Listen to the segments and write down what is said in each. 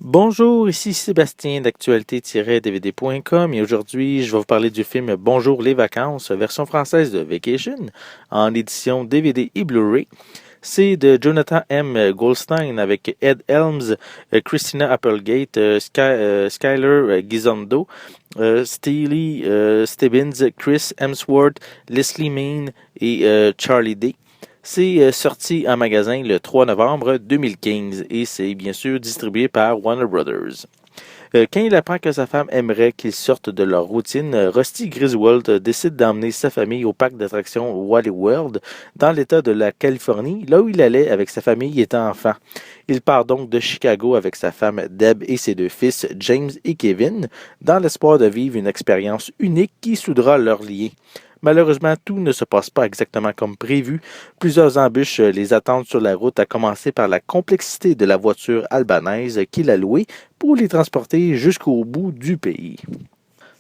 Bonjour, ici Sébastien d'actualité-dvd.com et aujourd'hui je vais vous parler du film Bonjour les vacances, version française de Vacation, en édition DVD et Blu-ray. C'est de Jonathan M. Goldstein avec Ed Helms, Christina Applegate, Skyler Gisondo, Steely Stebbins, Chris Hemsworth, Leslie Mann et Charlie Day. C'est sorti en magasin le 3 novembre 2015 et c'est bien sûr distribué par Warner Brothers. Quand il apprend que sa femme aimerait qu'ils sortent de leur routine, Rusty Griswold décide d'emmener sa famille au parc d'attractions Wally World dans l'État de la Californie, là où il allait avec sa famille étant enfant. Il part donc de Chicago avec sa femme Deb et ses deux fils James et Kevin, dans l'espoir de vivre une expérience unique qui soudera leurs liens. Malheureusement, tout ne se passe pas exactement comme prévu. Plusieurs embûches les attendent sur la route, à commencer par la complexité de la voiture albanaise qu'il a louée pour les transporter jusqu'au bout du pays.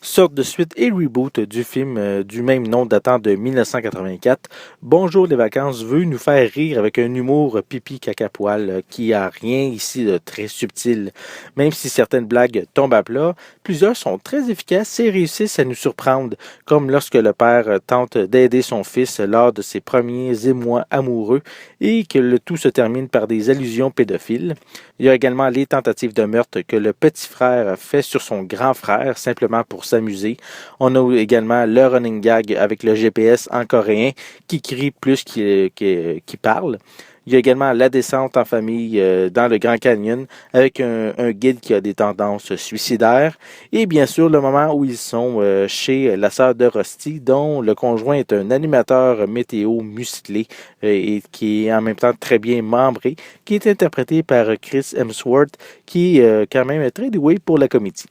Sorte de suite et reboot du film du même nom datant de 1984, Bonjour les vacances veut nous faire rire avec un humour pipi caca poil qui a rien ici de très subtil. Même si certaines blagues tombent à plat, plusieurs sont très efficaces et réussissent à nous surprendre, comme lorsque le père tente d'aider son fils lors de ses premiers émois amoureux et que le tout se termine par des allusions pédophiles. Il y a également les tentatives de meurtre que le petit frère fait sur son grand frère simplement pour s'amuser. On a également le running gag avec le GPS en coréen qui crie plus qu'il parle. Il y a également la descente en famille dans le Grand Canyon avec un guide qui a des tendances suicidaires. Et bien sûr, le moment où ils sont chez la sœur de Rusty, dont le conjoint est un animateur météo musclé et qui est en même temps très bien membré, qui est interprété par Chris Hemsworth, qui est quand même très doué pour la comédie.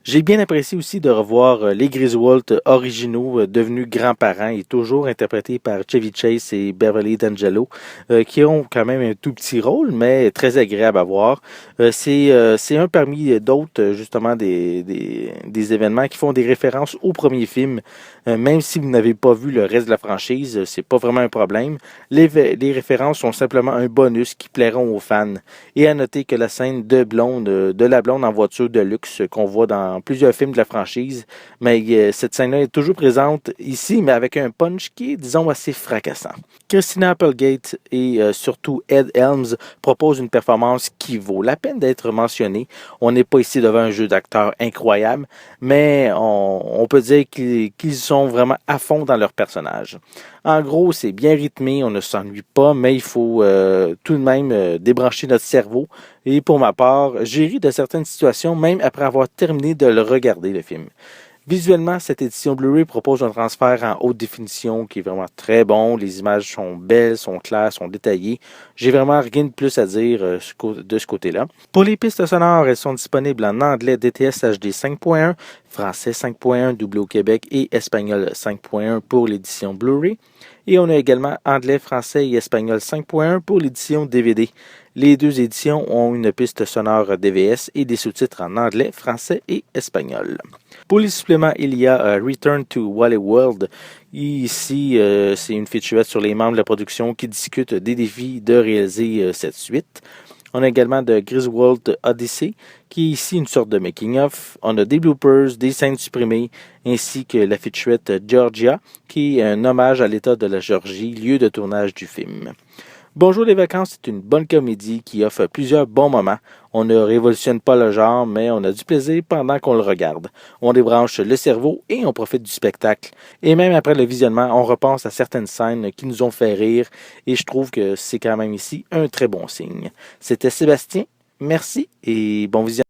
J'ai bien apprécié aussi de revoir les Griswold originaux devenus grands-parents et toujours interprétés par Chevy Chase et Beverly D'Angelo, qui ont quand même un tout petit rôle, mais très agréable à voir. C'est un parmi d'autres, justement, des événements qui font des références au premier film. Même si vous n'avez pas vu le reste de la franchise, c'est pas vraiment un problème. Les références sont simplement un bonus qui plairont aux fans. Et à noter que la scène de la blonde en voiture de luxe qu'on voit dans plusieurs films de la franchise, mais cette scène-là est toujours présente ici, mais avec un punch qui est, disons, assez fracassant. Christina Applegate et surtout Ed Helms proposent une performance qui vaut la peine d'être mentionnée. On n'est pas ici devant un jeu d'acteurs incroyable, mais on peut dire qu'ils sont vraiment à fond dans leur personnage. En gros, c'est bien rythmé, on ne s'ennuie pas, mais il faut tout de même débrancher notre cerveau. Et pour ma part, j'ai ri de certaines situations, même après avoir terminé de le regarder, le film. Visuellement, cette édition Blu-ray propose un transfert en haute définition qui est vraiment très bon. Les images sont belles, sont claires, sont détaillées. J'ai vraiment rien de plus à dire de ce côté-là. Pour les pistes sonores, elles sont disponibles en anglais DTS HD 5.1, français 5.1, doublé au Québec et espagnol 5.1 pour l'édition Blu-ray. Et on a également anglais, français et espagnol 5.1 pour l'édition DVD. Les deux éditions ont une piste sonore DVS et des sous-titres en anglais, français et espagnol. Pour les suppléments, il y a Return to Wally World. Ici, c'est une featurette sur les membres de la production qui discutent des défis de réaliser cette suite. On a également de Griswold Odyssey, qui est ici une sorte de making-of. On a des bloopers, des scènes supprimées, ainsi que la featurette Georgia, qui est un hommage à l'État de la Géorgie, lieu de tournage du film. Bonjour les vacances, c'est une bonne comédie qui offre plusieurs bons moments. On ne révolutionne pas le genre, mais on a du plaisir pendant qu'on le regarde. On débranche le cerveau et on profite du spectacle. Et même après le visionnement, on repense à certaines scènes qui nous ont fait rire et je trouve que c'est quand même ici un très bon signe. C'était Sébastien, merci et bon visionnement.